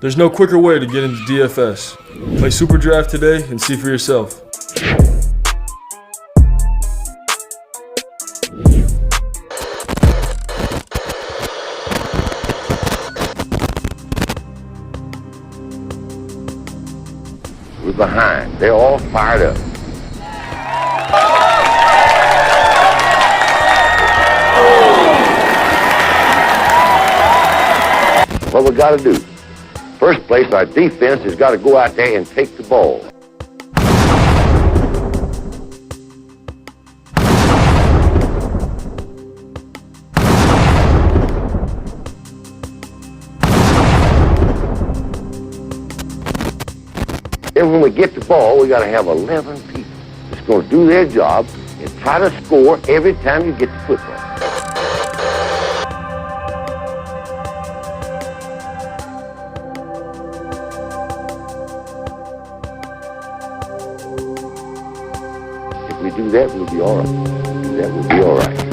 There's no quicker way to get into DFS. Play Super Draft today and see for yourself. We're behind. They're all fired up. What we got to do? First place, our defense has got to go out there and take the ball. And when we get the ball, we got to have 11 people that's going to do their job and try to score every time you get the football. If we do that, we'll be all right. That will be all right.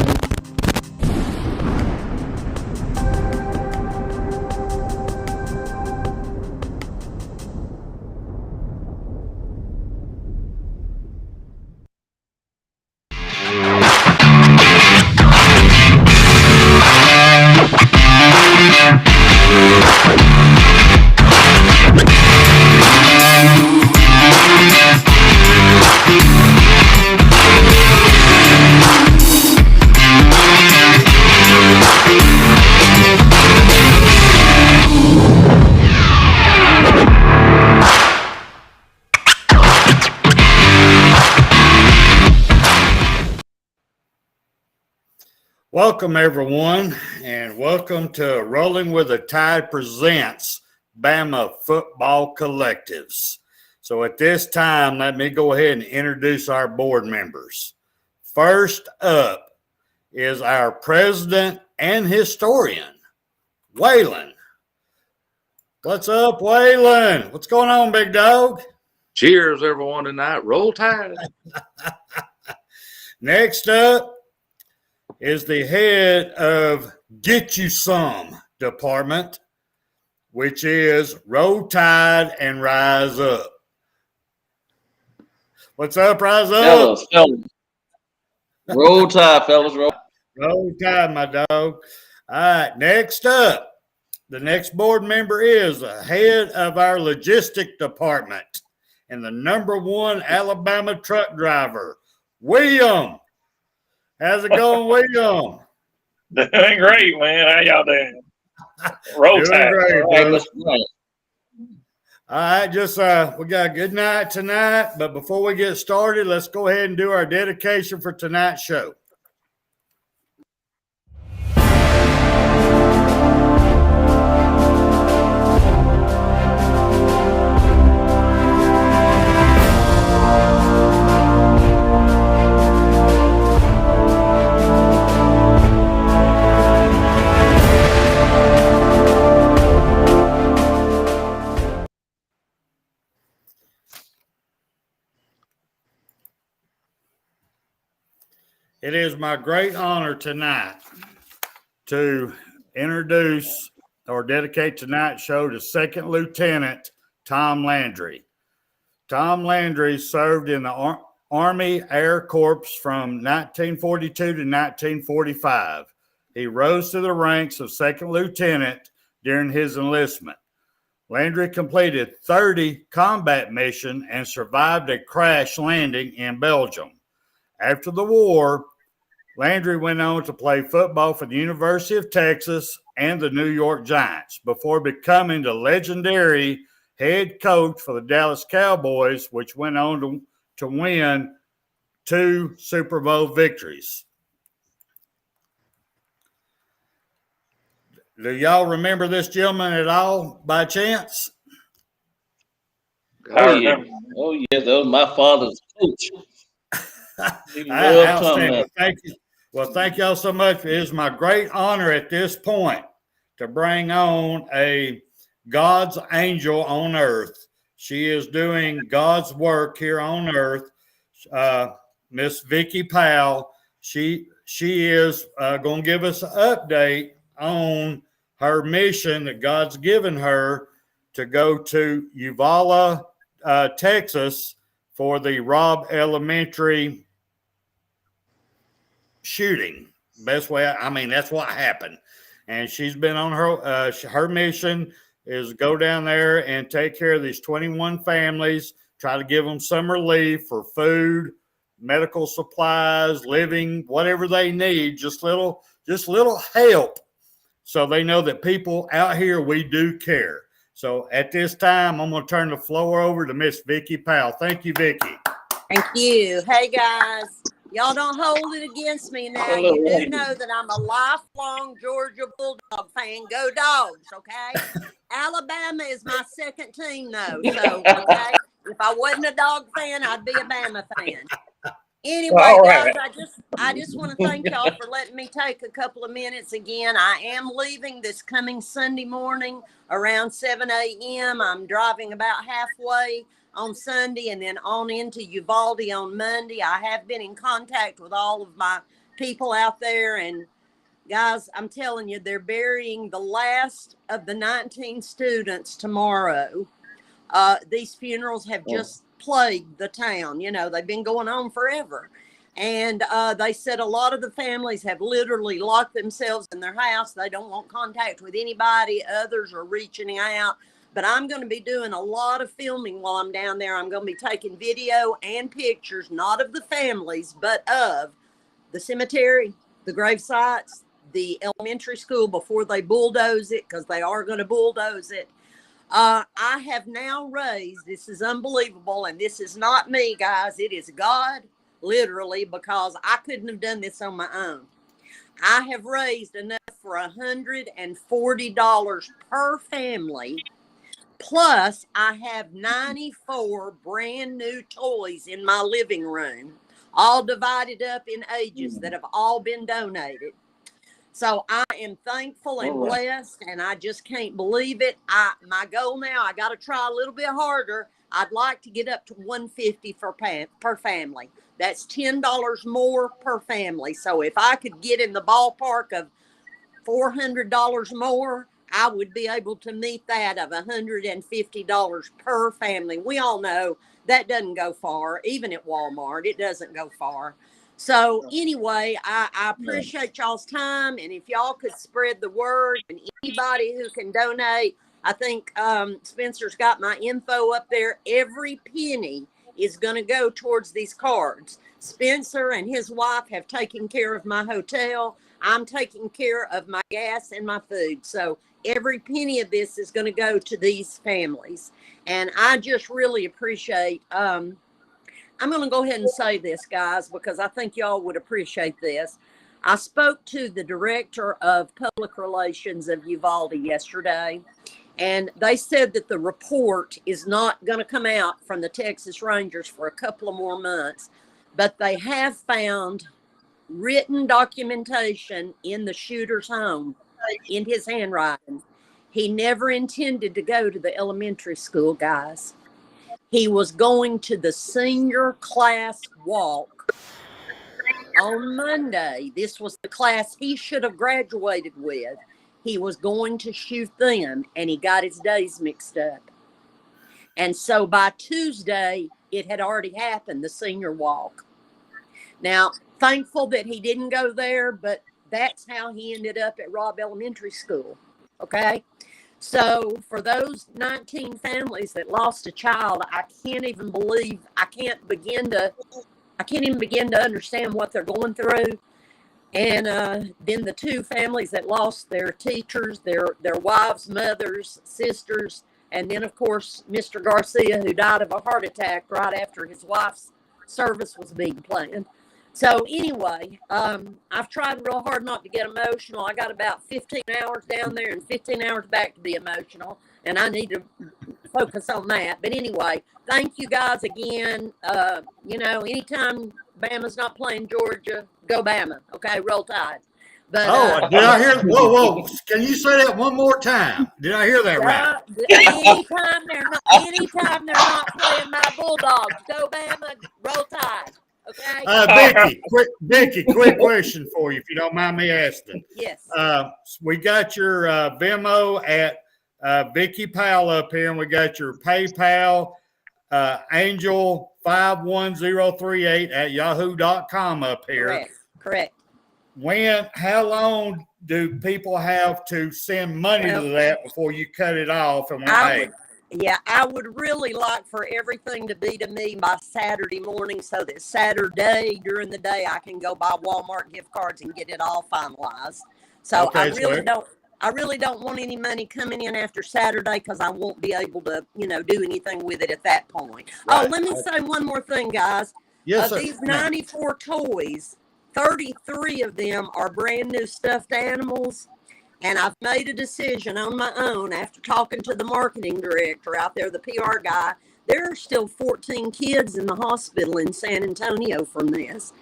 Welcome, everyone, and welcome to Rolling with the Tide presents BAMA Football Collectives. So at this time, let me go ahead and introduce our board members. First up is our president and historian, Waylon. What's up, Waylon? What's going on, big dog? Cheers, everyone, tonight. Roll Tide. Next up is the head of Get You Some department, which is Roll Tide and Rise Up. What's up, Rise Up? Fellas. Roll Tide, fellas. Roll Tide, my dog. All right, next up, the next board member is the head of our logistic department and the #1 Alabama truck driver, William. How's it going, William? Doing great, man. How y'all doing? Roll Tide. Great, All right, just we got a good night tonight, but before we get started, let's go ahead and do our dedication for tonight's show. It is my great honor tonight to introduce or dedicate tonight's show to Second Lieutenant Tom Landry. Tom Landry served in the Army Air Corps from 1942 to 1945. He rose to the ranks of second lieutenant during his enlistment. Landry completed 30 combat missions and survived a crash landing in Belgium. After the war, Landry went on to play football for the University of Texas and the New York Giants before becoming the legendary head coach for the Dallas Cowboys, which went on to win 2 Super Bowl victories. Do y'all remember this gentleman at all by chance? Oh, yeah. That was my father's coach. Outstanding. Thank you. Well, thank y'all so much. It is my great honor at this point to bring on a God's angel on earth. She is doing God's work here on earth. Miss Vicki Powell. She is going to give us an update on her mission that God's given her to go to Uvalde, Texas for the Robb Elementary shooting. Best way, I mean, that's what happened. And she's been on her mission is go down there and take care of these 21 families, try to give them some relief for food, medical supplies, living, whatever they need, just little help. So they know that people out here, we do care. So at this time, I'm going to turn the floor over to Miss Vicki Powell. Thank you, Vicki. Thank you. Hey, guys. Y'all don't hold it against me now. You do know that I'm a lifelong Georgia Bulldog fan. Go Dogs, okay? Alabama is my second team, though. So, okay, if I wasn't a dog fan, I'd be a Bama fan. Anyway, right. guys, I just want to thank y'all for letting me take a couple of minutes again. I am leaving this coming Sunday morning around 7 a.m. I'm driving about halfway on Sunday and then on into Uvalde on Monday. I have been in contact with all of my people out there, and guys, I'm telling you, they're burying the last of the 19 students tomorrow. These funerals have just plagued the town. You know, they've been going on forever. And they said a lot of the families have literally locked themselves in their house. They don't want contact with anybody. Others are reaching out. But I'm going to be doing a lot of filming while I'm down there. I'm going to be taking video and pictures, not of the families, but of the cemetery, the grave sites, the elementary school before they bulldoze it, because they are going to bulldoze it. I have now raised, this is unbelievable, and this is not me, guys. It is God, literally, because I couldn't have done this on my own. I have raised enough for $140 per family. Plus, I have 94 brand new toys in my living room, all divided up in ages that have all been donated. So I am thankful and blessed, and I just can't believe it. My goal now, I got to try a little bit harder. I'd like to get up to $150 per family. That's $10 more per family. So if I could get in the ballpark of $400 more, I would be able to meet that of $150 per family. We all know that doesn't go far. Even at Walmart, it doesn't go far. So anyway, I appreciate y'all's time. And if y'all could spread the word, and anybody who can donate, I think Spencer's got my info up there. Every penny is going to go towards these cards. Spencer and his wife have taken care of my hotel. I'm taking care of my gas and my food. So every penny of this is going to go to these families. And I just really appreciate, I'm going to go ahead and say this, guys, because I think y'all would appreciate this. I spoke to the director of public relations of Uvalde yesterday, and they said that the report is not going to come out from the Texas Rangers for a couple of more months, but they have found written documentation in the shooter's home, in his handwriting. He never intended to go to the elementary school, guys. He was going to the senior class walk on Monday. This was the class he should have graduated with. He was going to shoot them, and he got his days mixed up. And so by Tuesday, it had already happened, the senior walk. Now, thankful that he didn't go there, but that's how he ended up at Robb Elementary School. Okay. So for those 19 families that lost a child, I can't even begin to understand what they're going through. And then the two families that lost their teachers, their wives, mothers, sisters, and then of course Mr. Garcia, who died of a heart attack right after his wife's service was being planned. So anyway, I've tried real hard not to get emotional. I got about 15 hours down there and 15 hours back to be emotional, and I need to focus on that. But anyway, thank you guys again. Anytime Bama's not playing Georgia, go Bama. Okay, roll Tide. But did I hear? Whoa! Can you say that one more time? Did I hear that right? Anytime they're not playing my Bulldogs, go Bama, roll Tide. Okay. Vicki, quick question for you, if you don't mind me asking. Yes. We got your Venmo at Vicki Powell up here, and we got your PayPal, Angel51038 at yahoo.com up here. Correct. How long do people have to send money to that before you cut it off? And I would really like for everything to be to me by Saturday morning, so that Saturday during the day I can go buy Walmart gift cards and get it all finalized. So okay, I really don't want any money coming in after Saturday, because I won't be able to, do anything with it at that point. Right. Oh, let me say one more thing, guys. Yes, sir. These 94 toys, 33 of them are brand new stuffed animals. And I've made a decision on my own after talking to the marketing director out there, the PR guy. There are still 14 kids in the hospital in San Antonio from this.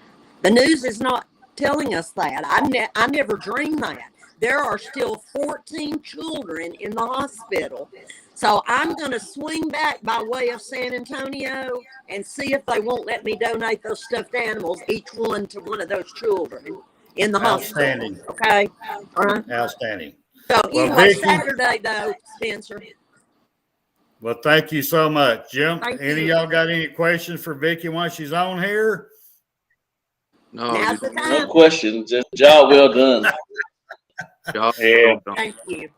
The news is not telling us that. I never dreamed that. There are still 14 children in the hospital. So I'm going to swing back by way of San Antonio and see if they won't let me donate those stuffed animals, each one to one of those children in the hospital. Okay. All right. Outstanding. So Vicki, Saturday though, Spencer. Well, thank you so much, Jim. Any of y'all got any questions for Vicki while she's on here? No questions. Just job well done. Yeah. Thank you.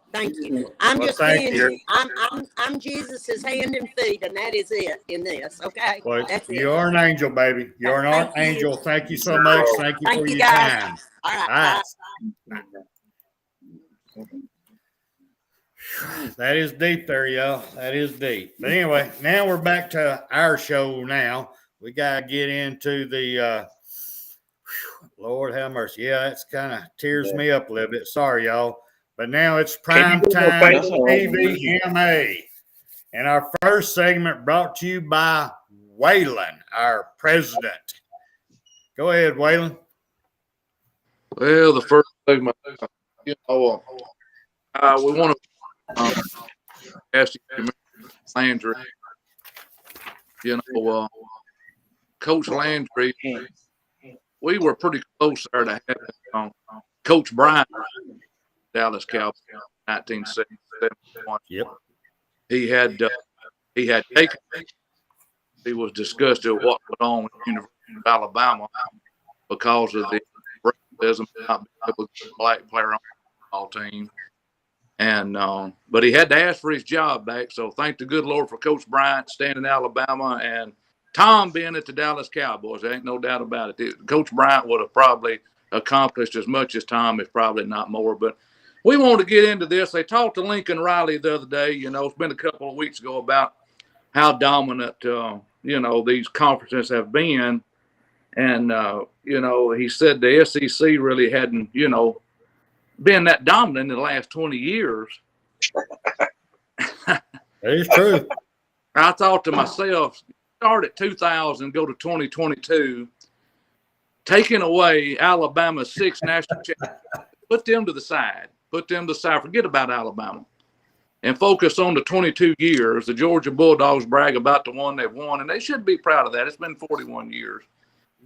I'm just saying, I'm Jesus's hand and feet, and that is it in this. Okay. Well, that's you it. are an angel, baby. You're an archangel. Thank you so much. Thank you for your time. All right. That is deep there, y'all. That is deep. But anyway, now we're back to our show now. We got to get into the Lord have mercy. Yeah, that's kind of tears me up a little bit. Sorry, y'all. But now it's prime time TVMA. And our first segment brought to you by Waylon, our president. Go ahead, Waylon. Well, the first segment, we want to ask you, Landry. Coach Landry, we were pretty close there to have Coach Bryant, Dallas Cowboys, 1971. Yep. He had taken. He was disgusted with what went on with the University of Alabama because of the racism, not being able to get a black player on the football team. And but he had to ask for his job back. So thank the good Lord for Coach Bryant staying in Alabama and Tom being at the Dallas Cowboys. There ain't no doubt about it. Coach Bryant would have probably accomplished as much as Tom, if probably not more. But we want to get into this. They talked to Lincoln Riley the other day. It's been a couple of weeks ago about how dominant, these conferences have been. And, he said the SEC really hadn't, been that dominant in the last 20 years. That is true. I thought to myself, start at 2000, go to 2022, taking away Alabama's 6 national championships, put them to the side. Forget about Alabama and focus on the 22 years. The Georgia Bulldogs brag about the one they've won, and they should be proud of that. It's been 41 years.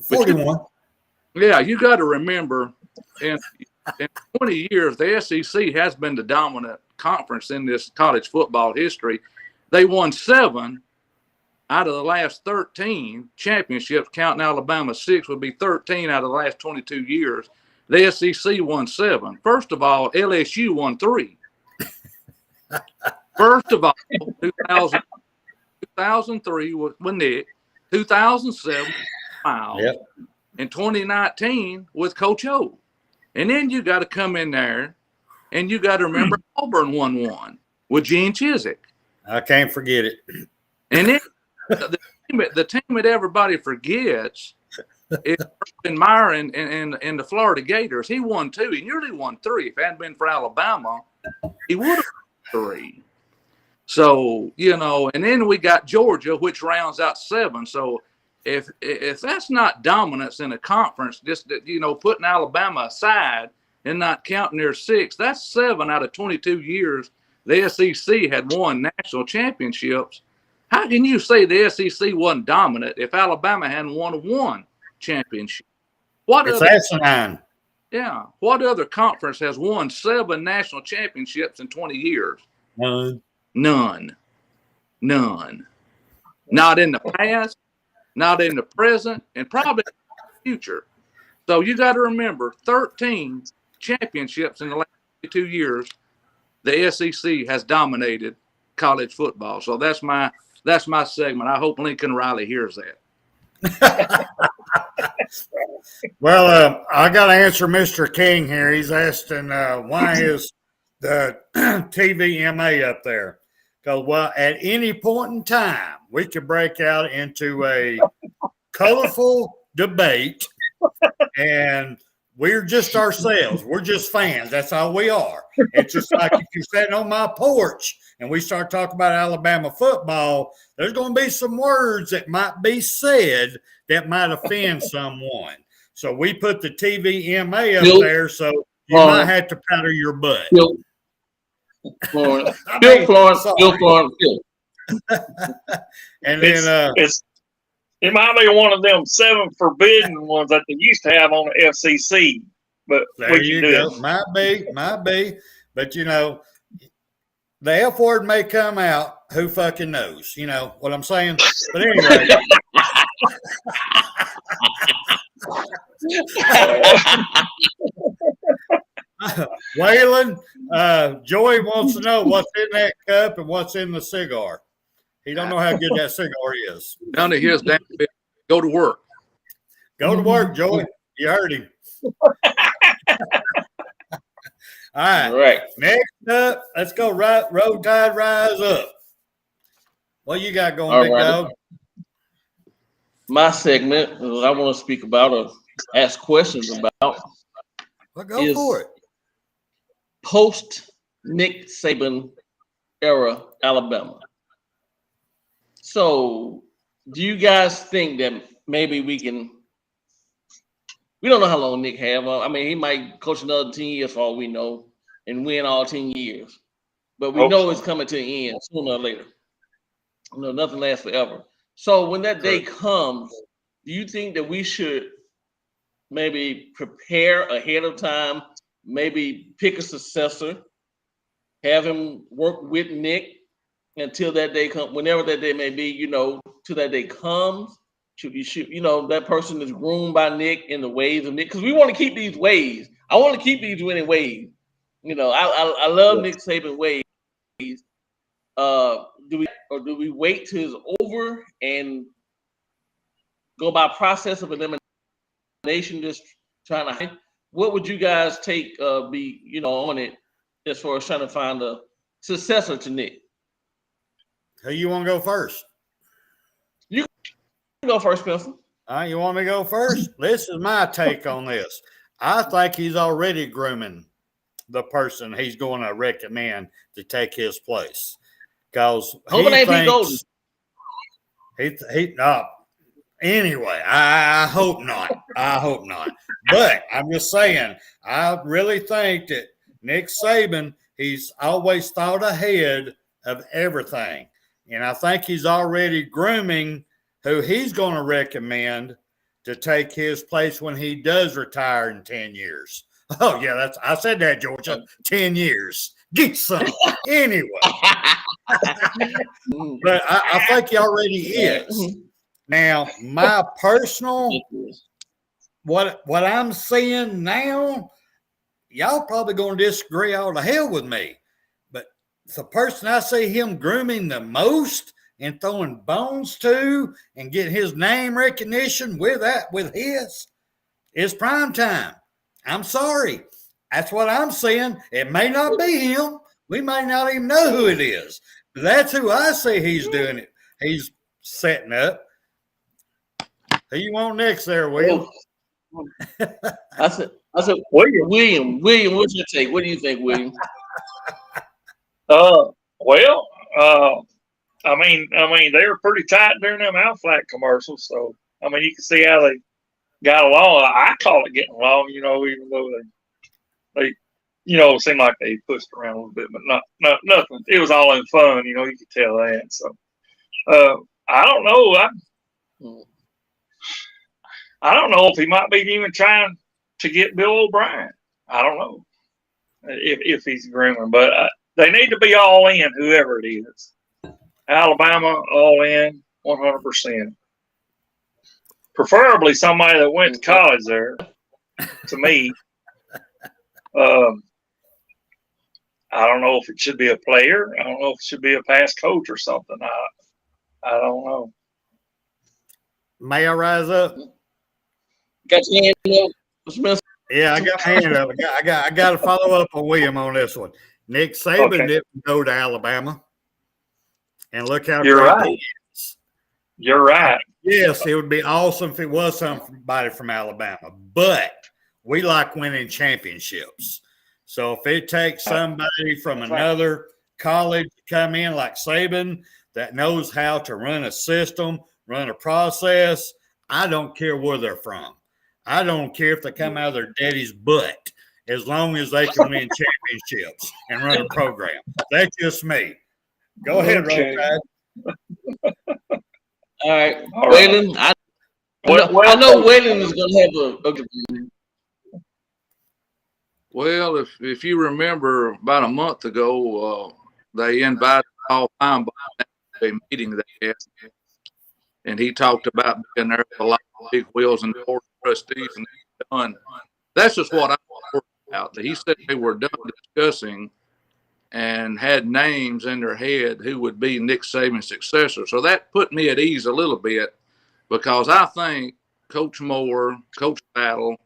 41. You got to remember, in 20 years, the SEC has been the dominant conference in this college football history. They won 7 out of the last 13 championships, counting Alabama 6, would be 13 out of the last 22 years. The SEC won 7. First of all, LSU won 3. First of all, 2003 with Nick, 2007 Miles, yep. and 2019 with Coach O. And then you got to come in there, and you got to remember Auburn won 1 with Gene Chizik. I can't forget it. And then the team that everybody forgets is Urban Meyer and the Florida Gators. He won 2. He nearly won 3. If it hadn't been for Alabama, he would have won 3. So, and then we got Georgia, which rounds out 7. So if that's not dominance in a conference, just, putting Alabama aside and not counting their 6, that's 7 out of 22 years the SEC had won national championships. How can you say the SEC wasn't dominant if Alabama hadn't won 1 championship? It's asinine. Yeah. What other conference has won 7 national championships in 20 years? None. Not in the past, not in the present, and probably in the future. So you got to remember, 13 championships in the last 2 years, the SEC has dominated college football. So that's my segment. I hope Lincoln Riley hears that. Well, I got to answer Mr. King here. He's asking why is the TVMA up there? Because, well, at any point in time, we could break out into a colorful debate, and we're just ourselves. We're just fans. That's all we are. It's just like if you're sitting on my porch and we start talking about Alabama football, there's going to be some words that might be said that might offend someone. So we put the TVMA up there, so you might have to powder your butt. Florence. And then it might be one of them 7 forbidden ones that they used to have on the FCC. But there you go. Might be. But you know, the F word may come out. Who fucking knows? You know what I'm saying? But anyway. Waylon, Joey wants to know what's in that cup and what's in the cigar. He don't know how good that cigar is. None of his damn business. Go to work. Go to work, Joey. You heard him. All right. Next up, let's go. Roll Tide, rise up. What you got going, big dog? My segment, I want to speak about or ask questions about. Well, go for it. Post Nick Saban era Alabama. So, do you guys think that maybe we don't know how long Nick have. I mean, he might coach another 10 years for all we know and win all 10 years. But we know it's coming to an end sooner or later. You know, nothing lasts forever. So when that day comes, do you think that we should maybe prepare ahead of time, maybe pick a successor, have him work with Nick until that day comes, whenever that day may be, you know, till that day comes? You know, that person is groomed by Nick in the ways of Nick, because we want to keep these ways. I want to keep these winning ways. You know, I love Nick Saban ways. Do we wait till it's over and go by process of elimination, just trying to? What would you guys take be, you know, on it as far as trying to find a successor to Nick? Who you want to go first? You can go first, Spencer. All right, you want me to go first? This is my take on this. I think he's already grooming the person he's going to recommend to take his place. Because he thinks anyway, I hope not. I hope not. But I'm just saying, I really think that Nick Saban, he's always thought ahead of everything. And I think he's already grooming who he's going to recommend to take his place when he does retire in 10 years. Oh, yeah, I said that, Georgia. 10 years. Get some. Anyway. But I think he already is. Now, my personal, what I'm seeing now, y'all probably going to disagree all to hell with me. But the person I see him grooming the most and throwing bones to and getting his name recognition with his is prime time. I'm sorry. That's what I'm seeing. It may not be him. We may not even know who it is. But that's who I see he's doing it. He's setting up. Who you want next there, Will? I said, William, what's your take? What do you think, William? I mean, they were pretty tight during them Outflat commercials. So, I mean, you can see how they got along. I call it getting along, you know, even though they you know, it seemed like they pushed around a little bit, but not nothing. It was all in fun, you know, you could tell that. So, I don't know. I don't know if he might be even trying to get Bill O'Brien. I don't know if he's grooming, but They need to be all in, whoever it is. Alabama, all in, 100%. Preferably somebody that went to college there, to me. I don't know if it should be a player. I don't know if it should be a past coach or something. I don't know. May I rise up? Got your hand up, Smith? Yeah, I got my hand up. I got to follow up on William on this one. Nick Saban didn't go to Alabama, and look how You're great right. he is. You're right. Yes, it would be awesome if it was somebody from Alabama, but we like winning championships. So if it takes somebody from another college to come in like Saban that knows how to run a system, run a process, I don't care where they're from. I don't care if they come out of their daddy's butt, as long as they can win championships and run a program. That's just me. Go ahead, Okay. Roll Tide. All right, All right. Waylon. I Well, know Waylon is going to have a Well, if you remember about a month ago, they invited all time to a meeting they had, and he talked about being there with a lot of big wheels and board of trustees, and done. That's just what I worried about. He said they were done discussing and had names in their head who would be Nick Saban's successor. So that put me at ease a little bit, because I think Coach Moore, Coach Battle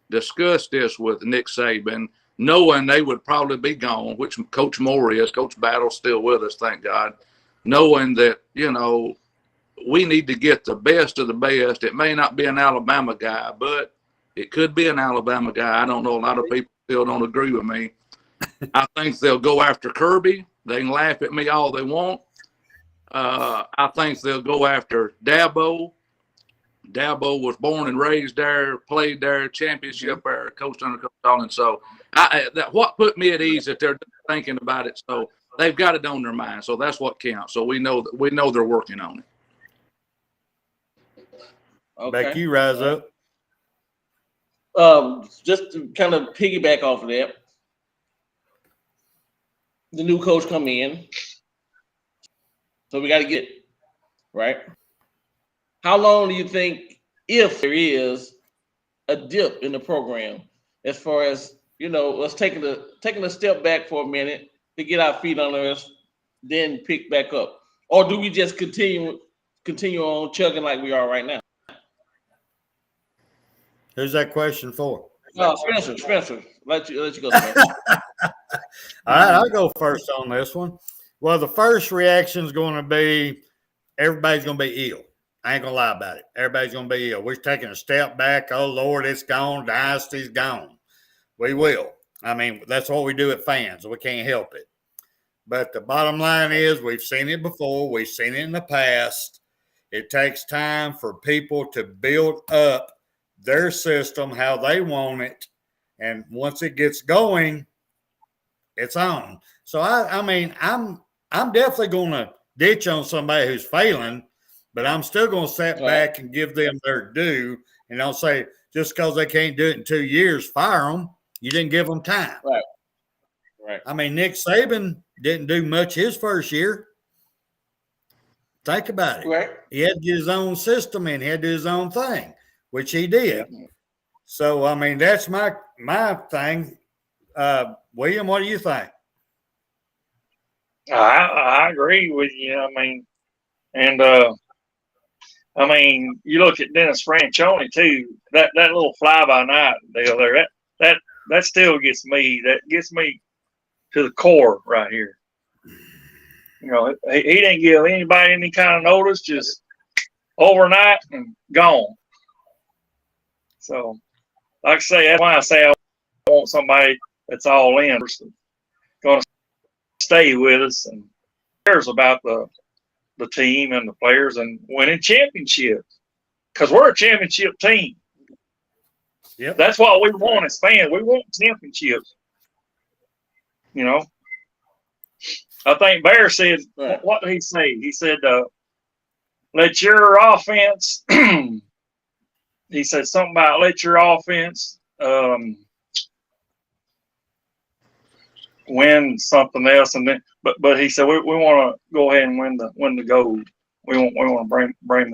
discussed this with Nick Saban, knowing they would probably be gone, which Coach Moore is. Coach Battle's still with us, thank God. Knowing that, we need to get the best of the best. It may not be an Alabama guy, but it could be an Alabama guy. I don't know. A lot of people still don't agree with me. I think they'll go after Kirby. They can laugh at me all they want. I think they'll go after Dabo. Dabo was born and raised there, played there, championship there, coached under Coach Dolan. So what put me at ease that they're thinking about it. So they've got it on their mind. So that's what counts. So we know they're working on it. Okay. Becky, you rise up. Just to kind of piggyback off of that, the new coach come in, so we got to get it, right? How long do you think, if there is a dip in the program, as far as, us taking a step back for a minute to get our feet under us, then pick back up? Or do we just continue on chugging like we are right now? Who's that question for? Spencer, let you go, Spencer. All right, I'll go first on this one. Well, the first reaction is going to be everybody's going to be ill. I ain't going to lie about it. Everybody's going to be ill. We're taking a step back. Oh, Lord, it's gone. Dynasty's gone. We will. I mean, that's what we do at fans. We can't help it. But the bottom line is we've seen it before. We've seen it in the past. It takes time for people to build up their system, how they want it. And once it gets going, it's on. So I mean, I'm definitely going to ditch on somebody who's failing, but I'm still going to sit back and give them their due. And I'll say, just because they can't do it in 2 years, fire them. You didn't give them time. Right. I mean, Nick Saban didn't do much his first year. Think about it. Right. He had to get his own system in. He had to do his own thing, which he did. So, I mean, that's my thing. William, what do you think? I agree with you. I mean, and you look at Dennis Franchione too. That little fly by night deal there. That still gets me. That gets me to the core right here. He didn't give anybody any kind of notice. Just overnight and gone. So, like I say, that's why I say I want somebody that's all in, going to stay with us and cares about the team and the players and winning championships. Because we're a championship team. Yep. That's what we want as fans. We want championships. I think Bear said, what did he say? He said, let your offense, he said something about let your offense, what win something else, and then but he said we want to go ahead and win the gold. We want to bring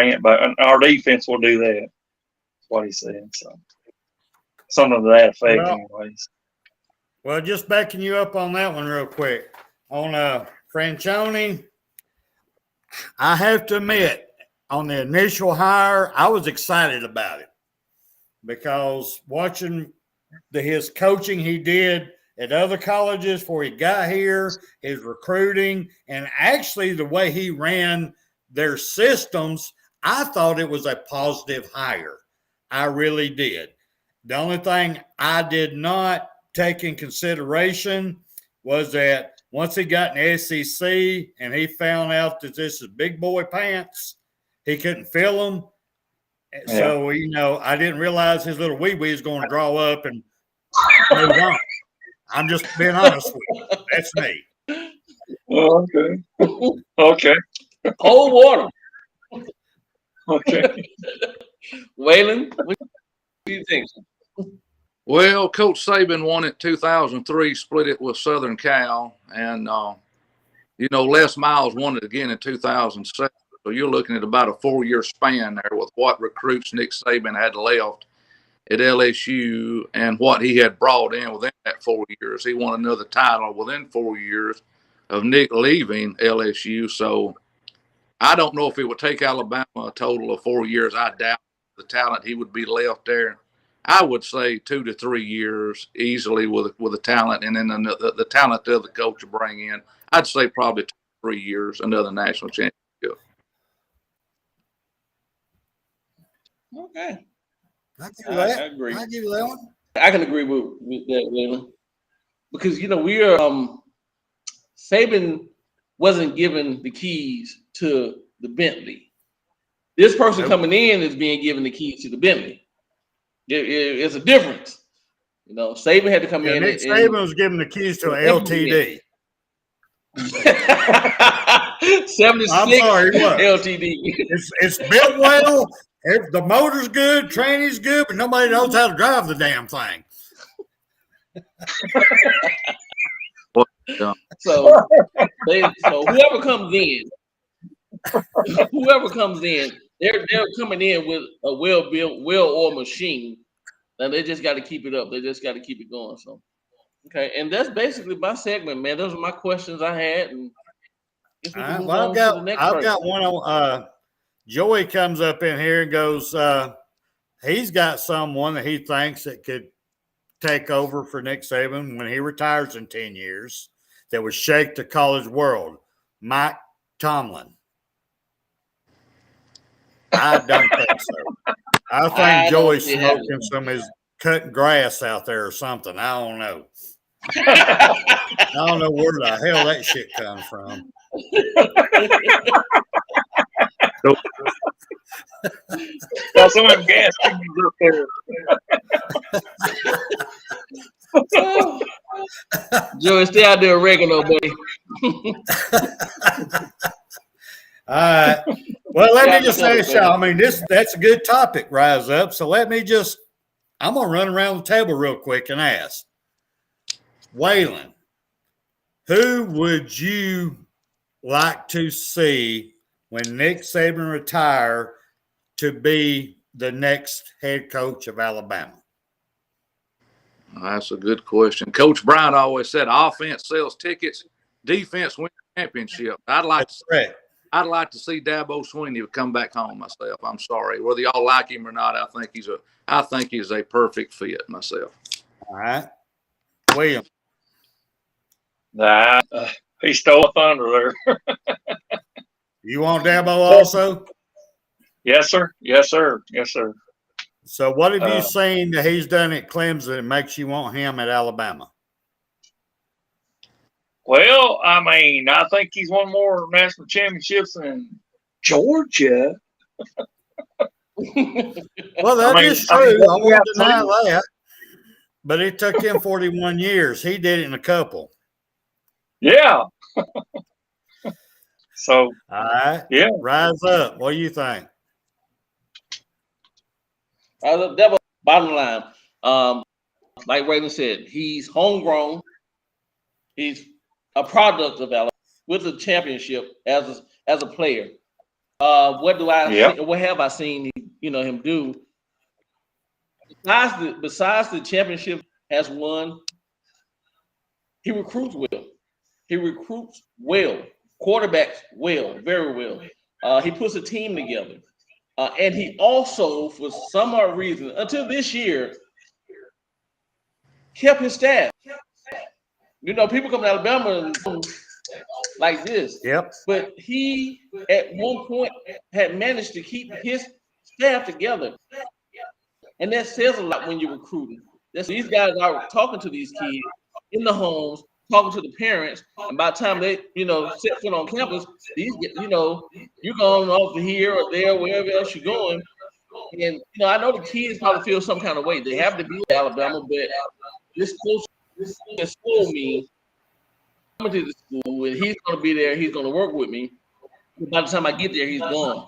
it back, and our defense will do that. That's what he said. So something to that effect, anyways. Well, just backing you up on that one real quick. On Franchione, I have to admit, on the initial hire, I was excited about it because watching his coaching he did at other colleges before he got here, his recruiting, and actually the way he ran their systems, I thought it was a positive hire. I really did. The only thing I did not take in consideration was that once he got in the SEC and he found out that this is big boy pants, he couldn't fill them. Yeah. So, I didn't realize his little wee-wee is going to draw up and move on. I'm just being honest with you. That's me. Oh, okay. Okay. Cold water. Okay. Waylon, what do you think? Well, Coach Saban won it 2003, split it with Southern Cal, and Les Miles won it again in 2007. So you're looking at about a 4-year span there with what recruits Nick Saban had left at LSU and what he had brought in within that 4 years. He won another title within 4 years of Nick leaving LSU. So I don't know if it would take Alabama a total of 4 years. I doubt the talent he would be left there. I would say 2 to 3 years easily with the talent, and then the talent the other coach will bring in. I'd say probably 2 to 3 years, another national championship. Okay. I agree. I give you that one. I can agree with that, Waylon. Because, we are Saban wasn't given the keys to the Bentley. This person coming in is being given the keys to the Bentley. It's a difference. Saban had to come in. Nick Saban was given the keys to an LTD. 76 I'm sorry, what? LTD. It's built well. The motor's good, training's good, but nobody knows how to drive the damn thing. So whoever comes in, they're coming in with a well-built, well-oiled machine, and they just got to keep it up. They just got to keep it going. So, okay, and that's basically my segment, man. Those are my questions I had, and I've got one on. Joey comes up in here and goes, he's got someone that he thinks that could take over for Nick Saban when he retires in 10 years that would shake the college world. Mike Tomlin. I don't think so. I think Joey's smoking some of his cutting grass out there or something. I don't know. I don't know where the hell that shit comes from. Got some of them gas things up there. Joey, stay out there oregano, buddy. All right. Well, let me just say, y'all, I mean, that's a good topic, Rise Up. So I'm going to run around the table real quick and ask. Waylon, who would you like to see when Nick Saban retire to be the next head coach of Alabama? That's a good question. Coach Bryant always said offense sells tickets, defense wins championship. I'd like to see Dabo Swinney come back home myself. I'm sorry. Whether y'all like him or not, I think he's a perfect fit myself. All right. William. Nah, he stole a thunder there. You want Dabo also? Yes, sir. Yes, sir. Yes, sir. So what have you seen that he's done at Clemson that makes you want him at Alabama? Well, I mean, I think he's won more national championships than Georgia. Well, that is true. I won't deny that. But it took him 41 years. He did it in a couple. Yeah. So, all right. Yeah. Rise up. What do you think? Bottom line, like Waylon said, he's homegrown. He's a product of Alabama with a championship as a player. What do I Yep. see, what have I seen him do? Besides the championship has won, he recruits well. He recruits well, quarterbacks well, very well. He puts a team together. And he also, for some odd reason, until this year, kept his staff. People come to Alabama like this. Yep. But he, at one point, had managed to keep his staff together. And that says a lot when you're recruiting. These guys are talking to these kids in the homes, talking to the parents. And by the time they, set foot on campus, you're going off here or there, wherever else you're going. And, I know the kids probably feel some kind of way. They have to be in Alabama, but this coach has told me coming to the school, and he's going to be there. He's going to work with me. By the time I get there, he's gone.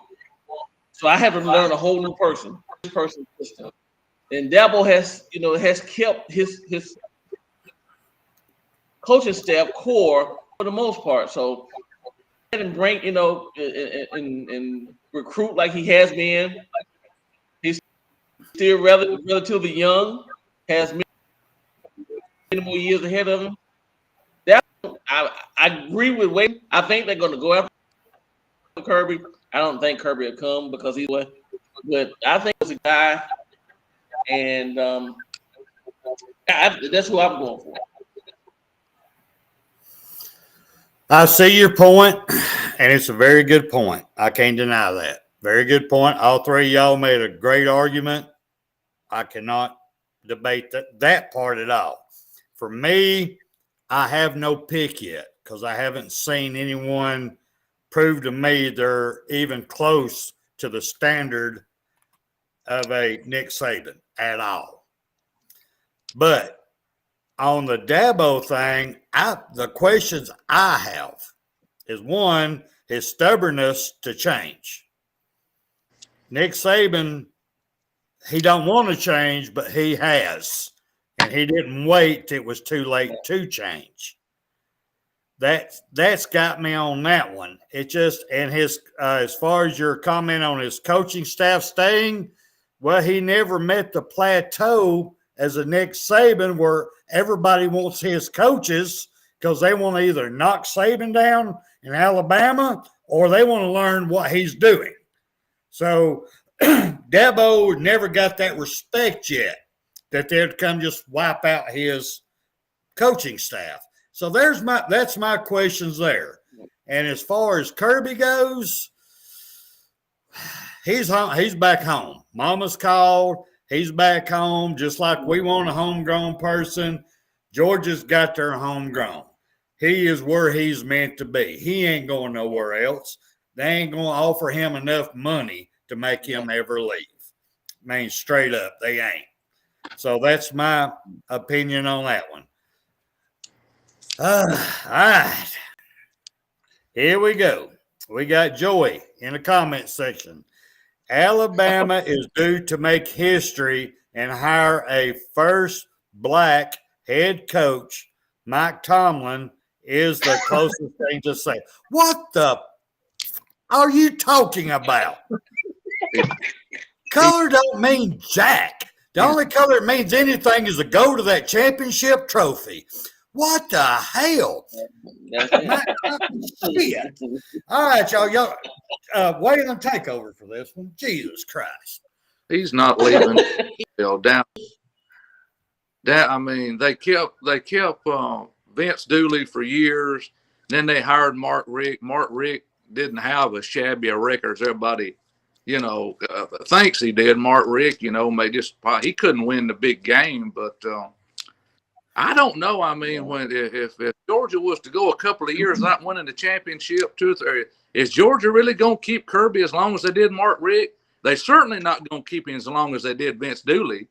So I have to learn a whole new person. This person's system. And Dabo has kept his coaching staff core for the most part. So and bring and recruit like he has been. He's still relatively young, has many more years ahead of him. I agree with Wade. I think they're going to go after Kirby. I don't think Kirby will come because he's what, but I think it's a guy, and that's who I'm going for. I see your point, and it's a very good point. I can't deny that. Very good point. All three of y'all made a great argument. I cannot debate that part at all. For me, I have no pick yet because I haven't seen anyone prove to me they're even close to the standard of a Nick Saban at all. But on the Dabo thing, the questions I have is one, his stubbornness to change. Nick Saban, he don't want to change, but he has. And he didn't wait till it was too late to change. That's got me on that one. It just, and his as far as your comment on his coaching staff staying, well, he never met the plateau as a Nick Saban where everybody wants his coaches because they want to either knock Saban down in Alabama or they want to learn what he's doing. So Dabo never got that respect yet that they'd come just wipe out his coaching staff. So that's my questions there. And as far as Kirby goes, he's home, he's back home. Mama's called. He's back home, just like we want a homegrown person. Georgia's got their homegrown. He is where he's meant to be. He ain't going nowhere else. They ain't going to offer him enough money to make him ever leave. I mean, straight up, they ain't. So that's my opinion on that one. All right. Here we go. We got Joey in the comment section. Alabama is due to make history and hire a first black head coach. Mike Tomlin is the closest thing to say. What the are you talking about? Color don't mean jack. The only color it means anything is to go to that championship trophy. What the hell? Shit. All right, y'all. Waylon, take over for this one. Jesus Christ. He's not leaving. Down. I mean, they kept Vince Dooley for years. Then they hired Mark Richt. Mark Richt didn't have as shabby a record as everybody, thinks he did. Mark Richt, he couldn't win the big game, but I don't know. I mean, if Georgia was to go a couple of years not winning the championship, is Georgia really going to keep Kirby as long as they did Mark Richt? They're certainly not going to keep him as long as they did Vince Dooley.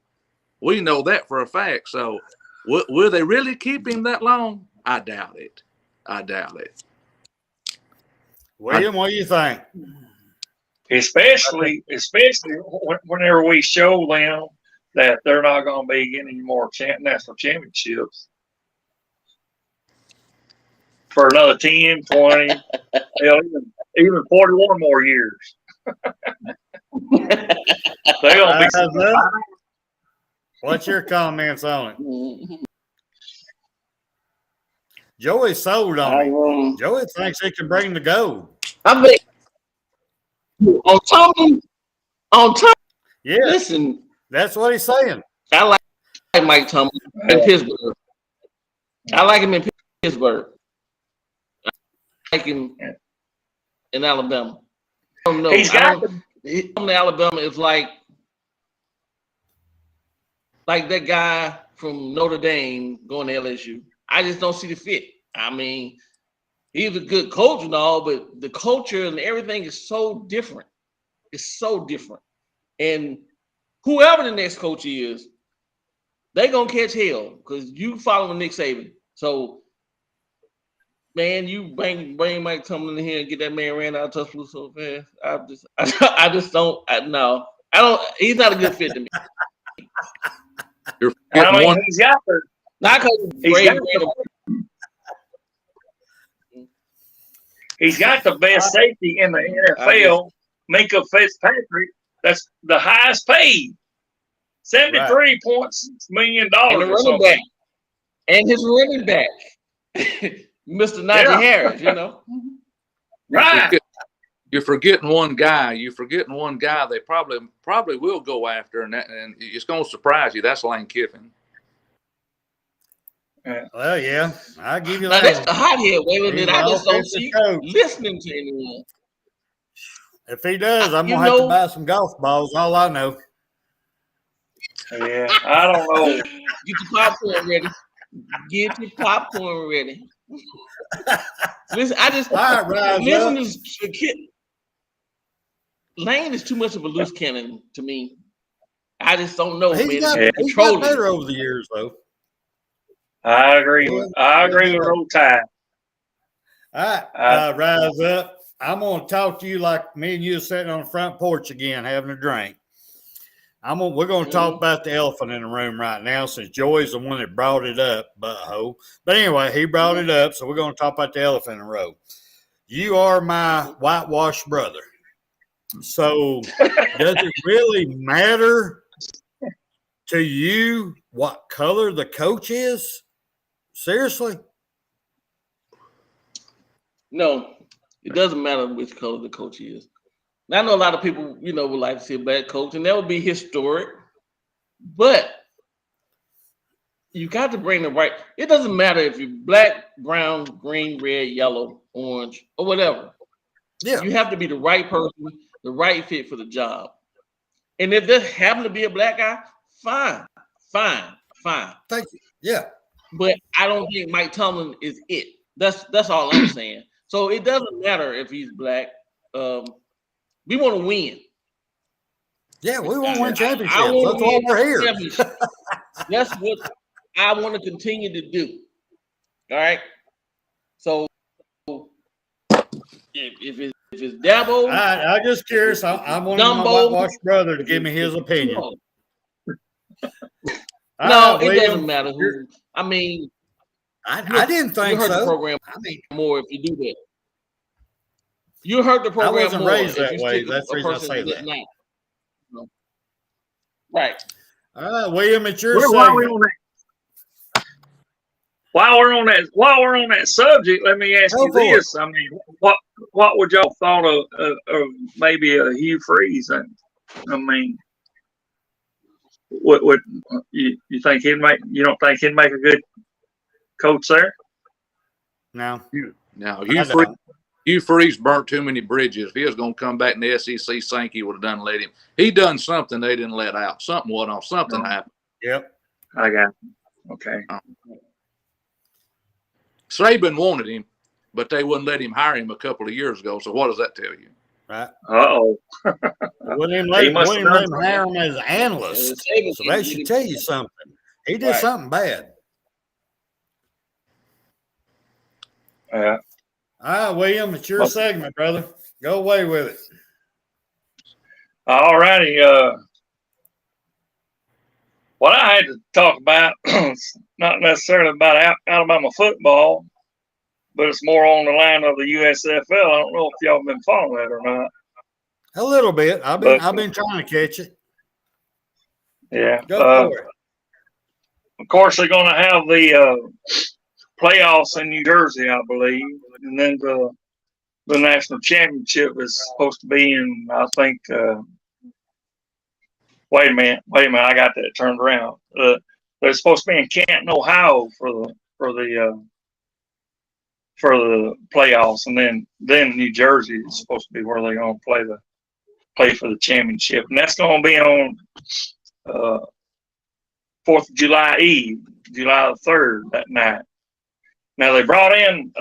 We know that for a fact. So will they really keep him that long? I doubt it. William, what do you think? Especially whenever we show them that they're not going to be getting any more national championships. for another 10, 20, hell, even 41 more years. They're gonna be. What's your comments on it? Mhm. Joey sold on him. I Joey thinks he can bring the gold. bet on Tomlin. Yeah, Listen, that's what he's saying. I like Mike Tomlin in Pittsburgh. I like him in Pittsburgh. I like him in Alabama. I don't know. He's got Alabama is like that guy from Notre Dame going to LSU. I just don't see the fit. I mean, he's a good coach and all, but the culture and everything is so different. It's so different. And whoever the next coach is, they gonna catch hell because you following Nick Saban. So, man, you bring Mike Tomlin in here and get that man ran out of Tuscaloosa so fast. I just don't. No, I don't. He's not a good fit to me. You're I forgetting mean, one. he's got the. Not He's got the best safety in the NFL, Minka Fitzpatrick. That's the highest paid, $73.6 million. and the running back, and his running back, Mr. Najee Harris. You know, Right. You're forgetting one guy. They probably will go after, and it's going to surprise you. That's Lane Kiffin. Well, yeah, I'll give you now that. that's the hothead way that I just don't Offensive see coach. listening to anyone. If he does, I'm You gonna have know- to buy some golf balls. All I know. Yeah, I don't know. Get your popcorn ready. Get your popcorn ready. Listen, I just All right, rise listen up. to the kid. Lane is too much of a loose cannon to me. I just don't know, man. He's got Controlling. better over the years, though. I agree with Roll Tide. All right, rise up. I'm gonna talk to you like me and you sitting on the front porch again, having a drink. We're gonna talk about the elephant in the room right now, since Joey's the one that brought it up, butthole. But anyway, he brought it up, so we're gonna talk about the elephant in the room. You are my whitewashed brother. So does it really matter to you what color the coach is? Seriously? No, it doesn't matter which color the coach is. Now, I know a lot of people, would like to see a black coach, and that would be historic. But you got to bring the right. It doesn't matter if you're black, brown, green, red, yellow, orange, or whatever. Yeah. You have to be the right person, the right fit for the job. And if there happen to be a black guy, fine. Thank you. Yeah. But I don't think Mike Tomlin is it. That's all I'm saying. So it doesn't matter if he's black. We want to win. Yeah, we want to win championships. I wanna That's why win we're here. championships. That's what I want to continue to do. All right. So if it's Dabo, I'm just curious. I'm wanting my Dumbo. whitewashed brother to give me his opinion. No, it William, doesn't matter who. I mean, I didn't you think hurt the so. program I mean, more if you do that. You hurt the I program wasn't more raised if that you way. stick That's the a reason I person say that's that. not. No. Right. all right, William, it's your While we're segment. on that subject, let me ask Go you for it. this. I mean, what would y'all thought of maybe a Hugh Freeze? I mean, what would you think he'd make? You don't think he'd make a good coach there? No. Now, I don't. Hugh Freeze burnt too many bridges. If he was going to come back in the SEC sink, he would have let him. He done something they didn't let out. Something went on. Something happened. Yep. I got it. Okay. Saban wanted him, but they wouldn't let him hire him a couple of years ago. So what does that tell you? Right. Uh-oh. Wouldn't even He let must him have done hire him as an analyst. So that should tell you something. He did Right. something bad. Yeah. All right, William, it's your segment, brother. Go away with it. All righty. What I had to talk about, not necessarily about Alabama football, but it's more on the line of the USFL. I don't know if y'all been following that or not. A little bit. I've been trying to catch it. Yeah. Go for it. Of course, they're going to have the playoffs in New Jersey, I believe, and then the national championship is supposed to be in, I think. Wait a minute, I got that turned around. They're supposed to be in Canton, Ohio for the playoffs, and then New Jersey is supposed to be where they're going to play for the championship, and that's going to be on 4th of July Eve, July the 3rd that night. Now they brought in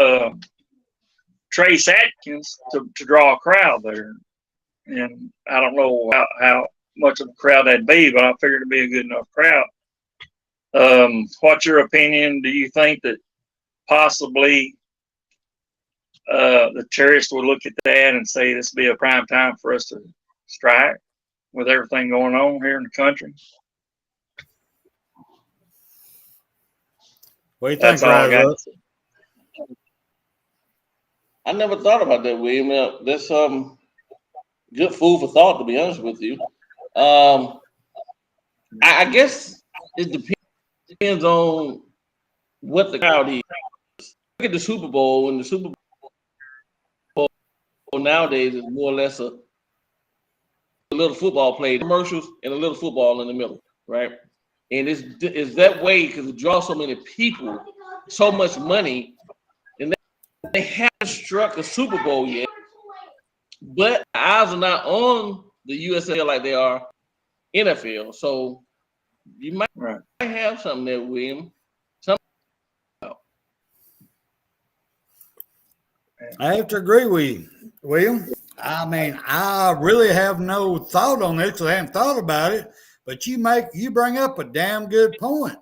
Trace Atkins to draw a crowd there, and I don't know how much of a crowd that'd be, but I figured it'd be a good enough crowd. What's your opinion? Do you think that possibly the terrorists would look at that and say this would be a prime time for us to strike with everything going on here in the country? What do you think, That's all I got. Rise Up? I never thought about that, William. That's good food for thought, to be honest with you. I guess it depends on what the crowd is. Look at the Super Bowl, and the Super Bowl nowadays is more or less a little football play, commercials, and a little football in the middle, right? And it's that way because it draws so many people, so much money, and they haven't struck a Super Bowl yet. But eyes are not on the USFL like they are NFL. So you might have something there, William. I have to agree with you, William. I mean, I really have no thought on this because I haven't thought about it. But you bring up a damn good point.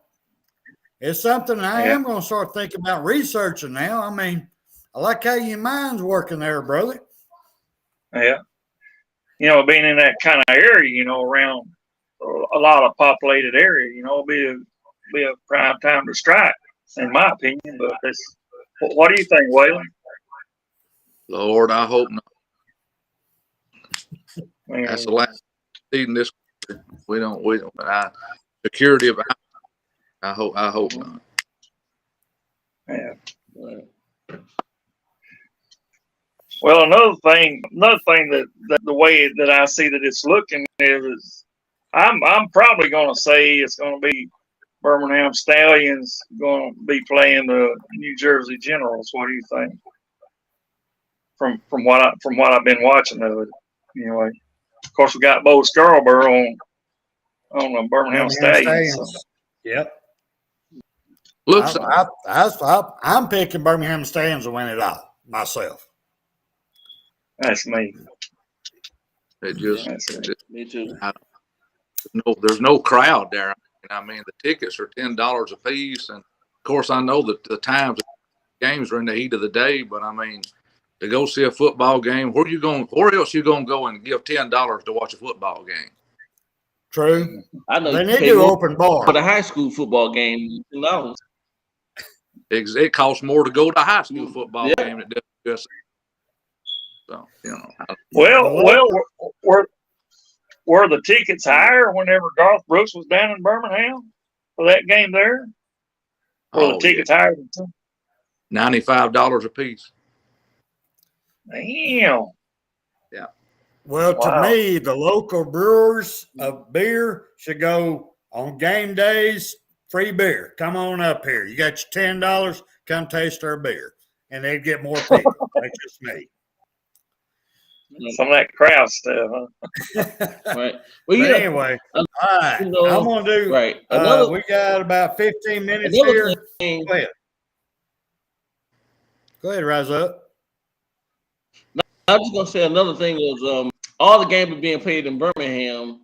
It's something I am going to start thinking about researching now. I mean, I like how your mind's working there, brother. Yeah. Being in that kind of area, around a lot of populated area, be a prime time to strike, in my opinion. But what do you think, Waylon? Lord, I hope not. That's the last seed in this. We don't. Security of. I hope not. Yeah. Well, another thing that the way that I see that it's looking is, I'm probably going to say it's going to be Birmingham Stallions going to be playing the New Jersey Generals. What do you think? From what I've been watching of it, anyway. Of course, we got Bo Scarborough on the Birmingham Stallions. So. Yep. Looks. I'm picking Birmingham Stallions to win it all myself. That's me. Me too. There's no crowd there. I mean, the tickets are $10 a piece, and of course, I know that the times games are in the heat of the day. But I mean, to go see a football game, where else you gonna go and give $10 to watch a football game? True. I know they need to open bar for the high school football game. It costs more to go to a high school football game than it does. So were the tickets higher whenever Garth Brooks was down in Birmingham for that game there? Were the tickets higher than $95 a piece? Damn. Yeah. Well, to me, the local brewers of beer should go on game days, free beer. Come on up here. You got your $10, come taste our beer. And they'd get more people. That's just me. Some of that crowd stuff, huh? Right. Well, anyway, all right. I'm going to do right. We got about 15 minutes here. Go ahead, Rise Up. I was just going to say another thing was all the games are being played in Birmingham.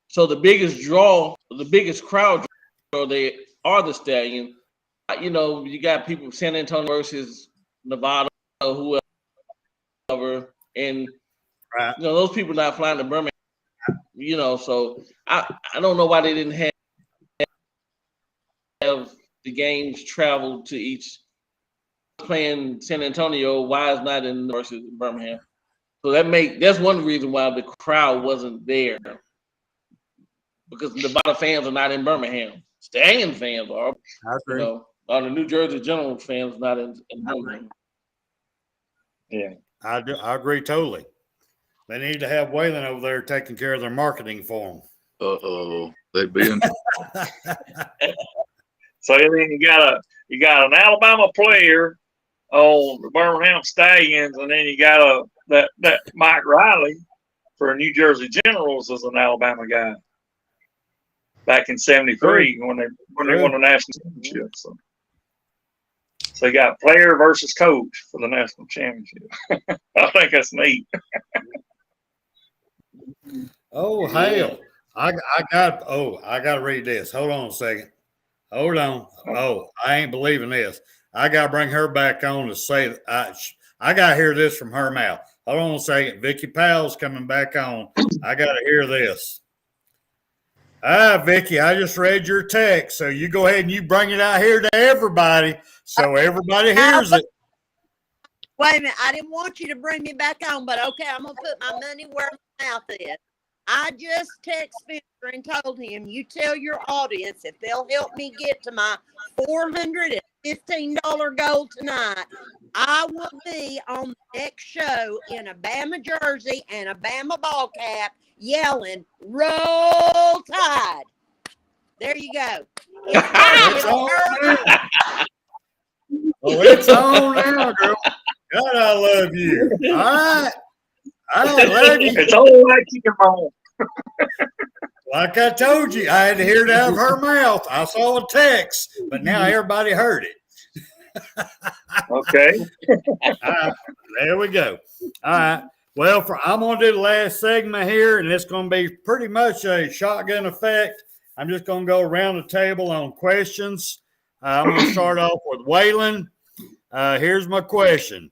So the biggest crowd draw, they are the Stallions. You got people San Antonio versus Nevada, whoever, and those people not flying to Birmingham. So I don't know why they didn't have the games travel to each playing San Antonio, why is not in versus Birmingham? So that's one reason why the crowd wasn't there, because the Nevada fans are not in Birmingham. Stallion fans are, all the New Jersey General fans not in Birmingham. Yeah, I agree totally. They need to have Wayland over there taking care of their marketing for them. They'd be in. So then you got an Alabama player on the Birmingham Stallions, and then you got that Mike Riley for New Jersey Generals as an Alabama guy back in '73 when they won the national championship. So you got player versus coach for the national championship. I think that's neat. Oh hell! I got to read this. Hold on a second. Hold on. Oh, I ain't believing this. I got to bring her back on to say I got to hear this from her mouth. Hold on a second. Vicki Powell's coming back on. I got to hear this. Vicki, I just read your text, so you go ahead and you bring it out here to everybody, so everybody hears it. Wait a minute. I didn't want you to bring me back on, but okay, I'm going to put my money where my mouth is. I just text Spencer and told him, you tell your audience if they'll help me get to my $415 goal tonight, I will be on the next show in a BAMA jersey and a BAMA ball cap yelling, Roll Tide. There you go. It's on now. Oh, it's on now, girl. God, I love you. All right. I love you. It's all like you can moan. Like I told you, I had to hear it out of her mouth. I saw a text, but now everybody heard it. Okay. There we go. All right. Well, I'm going to do the last segment here, and it's going to be pretty much a shotgun effect. I'm just going to go around the table on questions. I'm going to start off with Waylon. Here's my question.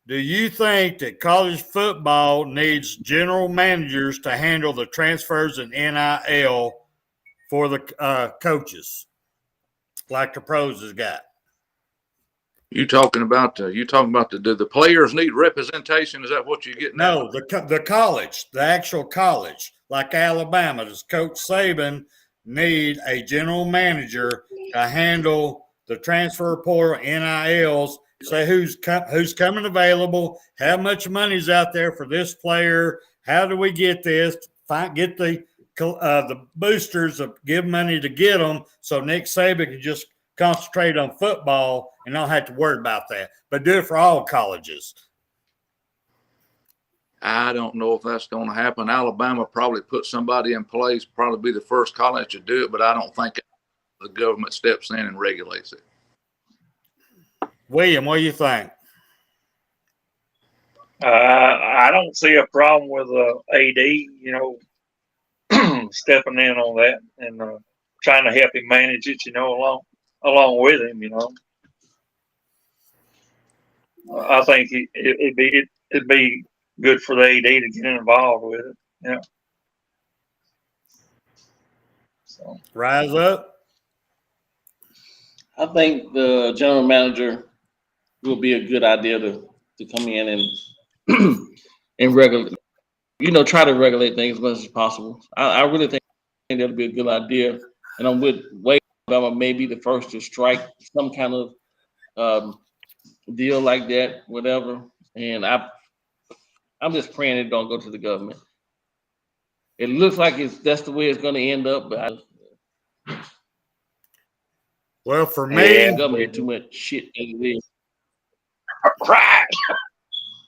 Do you think that college football needs general managers to handle the transfers and NIL for the coaches, like the pros has got? You talking about do the players need representation? Is that what you're getting at? No, the college, the actual college, like Alabama. Does Coach Saban need a general manager to handle the transfer portal, NILs? Say who's coming available, how much money's out there for this player, how do we get this, get the boosters of give money to get them, so Nick Saban can just concentrate on football and not have to worry about that, but do it for all colleges. I don't know if that's going to happen. Alabama probably put somebody in place, probably be the first college to do it, but I don't think the government steps in and regulates it. William, what do you think? I don't see a problem with AD, stepping in on that and trying to help him manage it, along with him, I think it'd be good for the AD to get involved with it. Yeah. So Rise up. I think the general manager will be a good idea to come in and regulate, try to regulate things as much as possible. I really think that'll be a good idea. And I'm with Wade. Alabama may be the first to strike some kind of deal like that, whatever. And I'm just praying it don't go to the government. It looks like that's the way it's going to end up, but well, for me, the government too much shit as it is. Right.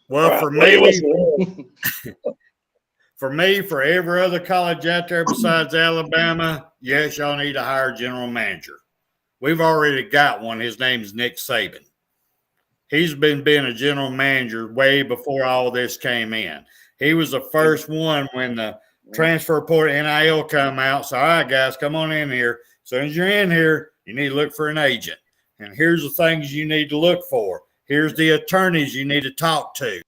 Well, for me, for every other college out there besides Alabama, yes, y'all need to hire a general manager. We've already got one. His name's Nick Saban. He's been being a general manager way before all this came in. He was the first one when the transfer portal NIL come out. So, all right, guys, come on in here. As soon as you're in here, you need to look for an agent. And here's the things you need to look for. Here's the attorneys you need to talk to.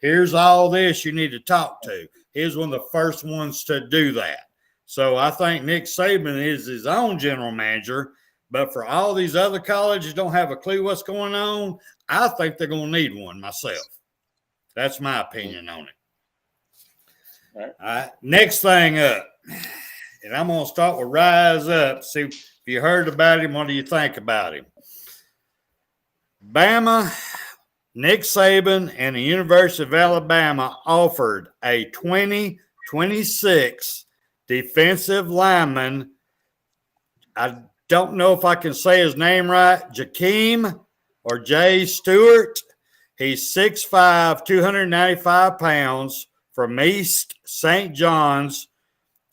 Here's all this you need to talk to. He's one of the first ones to do that. So I think Nick Saban is his own general manager. But for all these other colleges don't have a clue what's going on, I think they're going to need one myself. That's my opinion on it. All right. Next thing up, and I'm going to start with Rise Up. See if you heard about him. What do you think about him? Bama, Nick Saban, and the University of Alabama offered a 2026 defensive lineman. I don't know if I can say his name right. Jakeem or Jay Stewart. He's 6'5", 295 pounds from East St. John's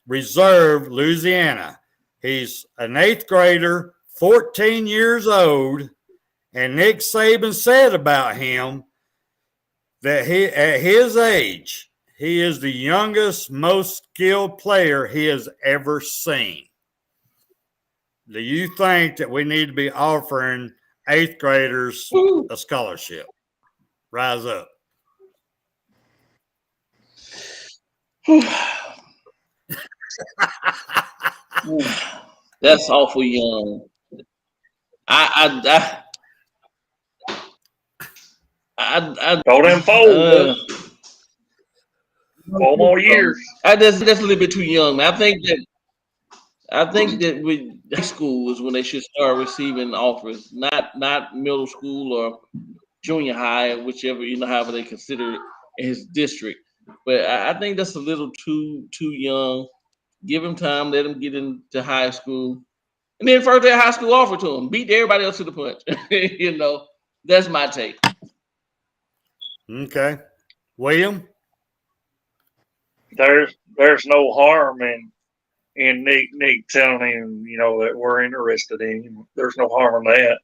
Reserve, Louisiana. He's an 8th grader, 14 years old, and Nick Saban said about him that at his age, he is the youngest, most skilled player he has ever seen. Do you think that we need to be offering 8th graders a scholarship? Rise up. That's awful young. I Throw them fold. 4 more years. That's a little bit too young. I think that with high school is when they should start receiving offers, not middle school or junior high, whichever, however they consider it in his district. But I think that's a little too young. Give him time, let him get into high school. And then first day high school offer to him. Beat everybody else to the punch. That's my take. Okay. William? There's no harm in Nick telling him, that we're interested in him. There's no harm in that.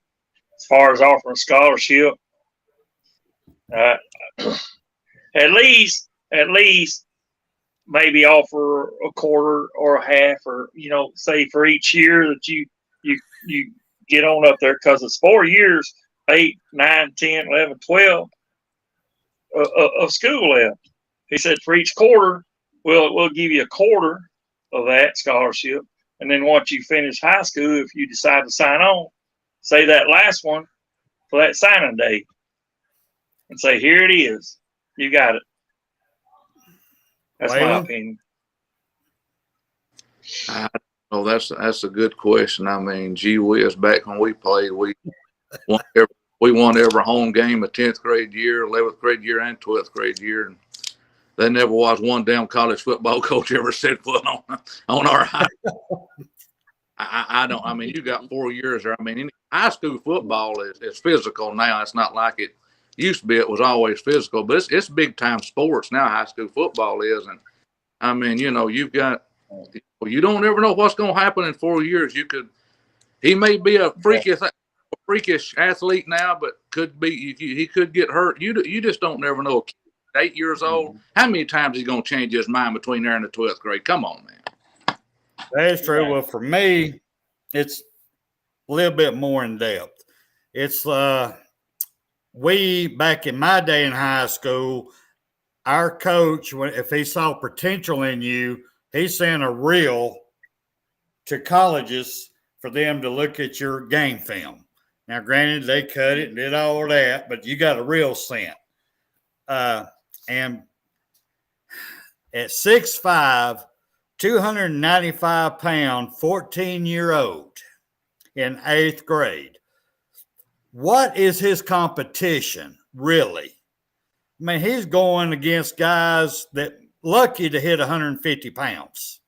As far as offering a scholarship, at least maybe offer a quarter or a half, or say for each year that you get on up there, because it's 4 years, 8, 9, 10, 11, 12 of school left. He said for each quarter, we'll give you a quarter of that scholarship, and then once you finish high school, if you decide to sign on, say that last one for that signing day, and say, here it is, you got it. That's my opinion. That's a good question. I mean, gee whiz, back when we played, we won every home game of 10th grade year, 11th grade year, and 12th grade year. And there never was one damn college football coach ever set foot on our high. I mean, you got 4 years there. I mean, high school football is physical now. It's not like it used to be. It was always physical, but it's big time sports now. High school football is, and I mean, you've got. You don't ever know what's going to happen in 4 years. He may be a freakish athlete now, but he could get hurt. You just don't never know. 8 years old, how many times is he going to change his mind between there and the 12th grade? Come on, man. That is true. Well, for me, it's a little bit more in depth. It's we back in my day in high school, our coach, if he saw potential in you, he sent a reel to colleges for them to look at your game film. Now, granted, they cut it and did all that, but you got a reel sent. And at 6'5", 295 pound, 14-year-old in 8th grade, what is his competition, really? I mean, he's going against guys that lucky to hit 150 pounds.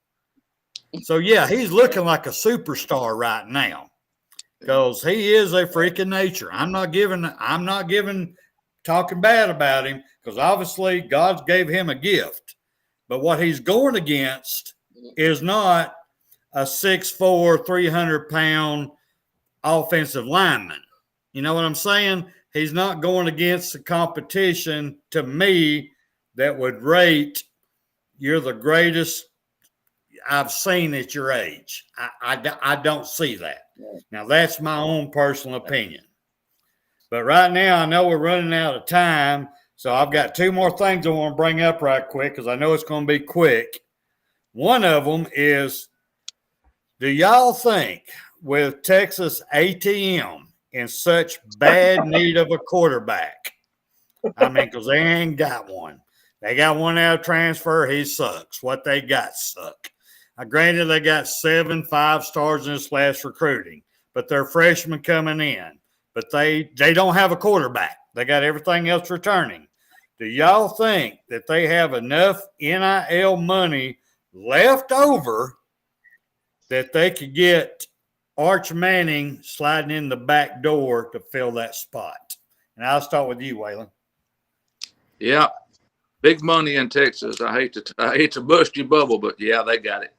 So, yeah, he's looking like a superstar right now because he is a freak of nature. I'm not talking bad about him because obviously God gave him a gift. But what he's going against is not a 6'4", 300-pound offensive lineman. You know what I'm saying? He's not going against the competition, to me, that would rate you're the greatest I've seen at your age. I don't see that. Now, that's my own personal opinion. But right now, I know we're running out of time, so I've got 2 more things I want to bring up right quick because I know it's going to be quick. One of them is, do y'all think with Texas A&M in such bad need of a quarterback? I mean, because they ain't got one. They got one out of transfer. He sucks. What they got suck. Granted, they got 7 5-stars in this last recruiting, but they're freshmen coming in. But they don't have a quarterback. They got everything else returning. Do y'all think that they have enough NIL money left over that they could get Arch Manning sliding in the back door to fill that spot? And I'll start with you, Waylon. Yeah, big money in Texas. I hate to bust your bubble, but yeah, they got it.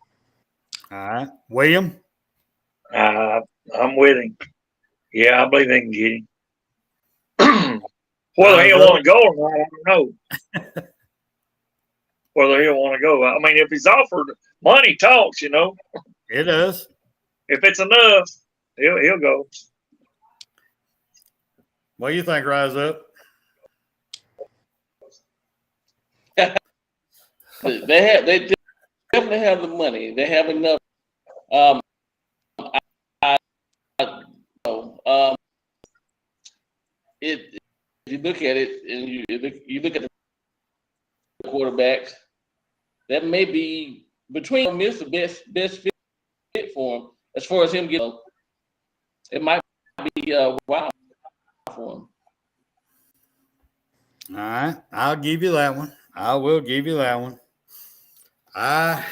All right, William. I'm with him. Yeah, I believe they can get him. Whether he'll want to go or not, I don't know. Whether he'll want to go. I mean, if he's offered, money talks, you know. It does. If it's enough, he'll go. What do you think, Rise Up? They definitely have the money. They have enough. If you look at it and you look at the quarterbacks, that may be between them is the best fit for him as far as him getting. It might be wild for him. All right, I'll give you that one. I will give you that one. I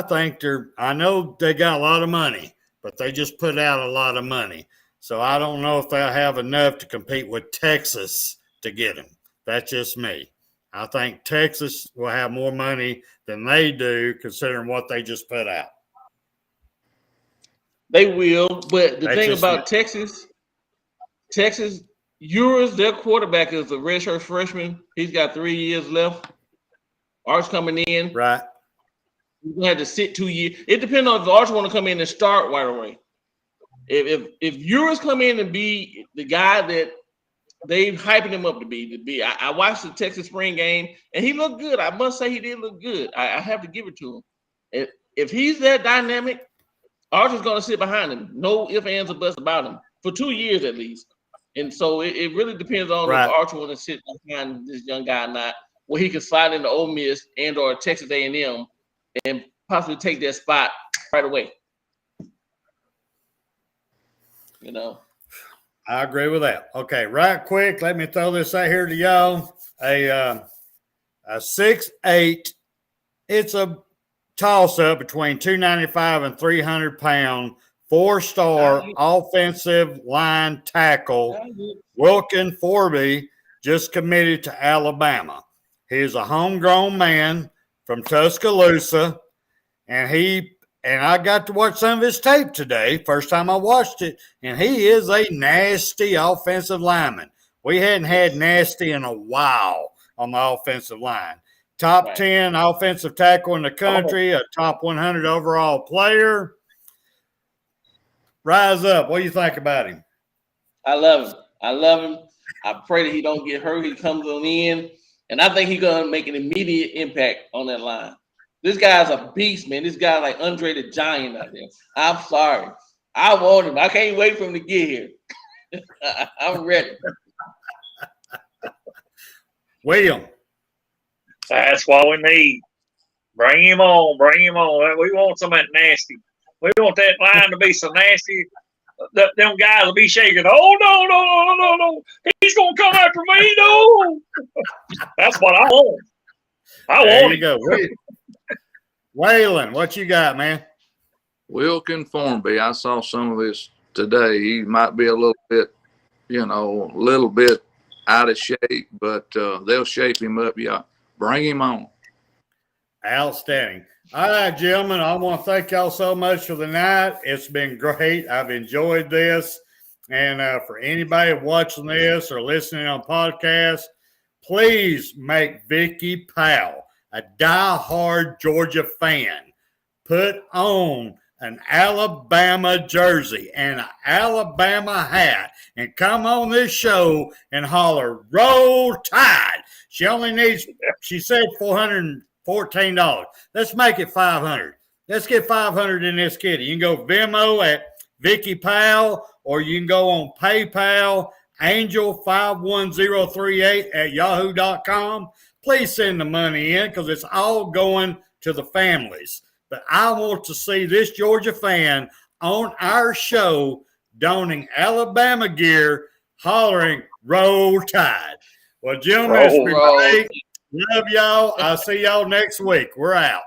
think I know they got a lot of money, but they just put out a lot of money. So I don't know if they'll have enough to compete with Texas to get him. That's just me. I think Texas will have more money than they do, considering what they just put out. They will, but the That's thing just about me. Texas, yours, their quarterback is a redshirt freshman. He's got 3 years left. Arch coming in. Right. He's gonna have to sit 2 years. It depends on if Arch want to come in and start right away. If yours come in and be the guy that they hyping him up to be. I watched the Texas spring game and he looked good. I must say he did look good. I have to give it to him. If he's that dynamic, Arch is gonna sit behind him. No ifs, ands, or buts about him for 2 years at least. And so it really depends on if Arch want to sit behind this young guy or not, where he can slide into Ole Miss and or Texas A&M and possibly take that spot right away. You know, I agree with that. Okay, right quick, let me throw this out here to y'all. A 6'8", it's a toss-up between 295 and 300-pound, 4-star offensive line tackle, Wilkin Forby, just committed to Alabama. He's a homegrown man from Tuscaloosa, and I got to watch some of his tape today, first time I watched it, and he is a nasty offensive lineman. We hadn't had nasty in a while on the offensive line. Top 10 offensive tackle in the country, a top 100 overall player. Rise Up. What do you think about him? I love him. I pray that he don't get hurt. He comes on in, and I think he's going to make an immediate impact on that line. This guy's a beast, man. This guy's like Andre the Giant out there. I'm sorry. I want him. I can't wait for him to get here. I'm ready. William. That's what we need. Bring him on. We want some of that nasty. We want that line to be so nasty. Them guys will be shaking. Oh, no. He's going to come after me. No. That's what I want. There you go. Waylon, what you got, man? Wilkin Formby. I saw some of this today. He might be a little bit out of shape, but they'll shape him up. Yeah, bring him on. Outstanding. All right, gentlemen, I want to thank y'all so much for the night. It's been great. I've enjoyed this. And for anybody watching this or listening on podcast, please make Vicki Powell a diehard Georgia fan. Put on an Alabama jersey and an Alabama hat and come on this show and holler, "Roll Tide." She said $414. Let's make it $500. Let's get 500 in this kitty. You can go Venmo at Vicki Powell, or you can go on PayPal, angel51038 at yahoo.com. Please send the money in because it's all going to the families. But I want to see this Georgia fan on our show donning Alabama gear, hollering, Roll Tide. Well, gentlemen, it's been great. Love y'all. I'll see y'all next week. We're out.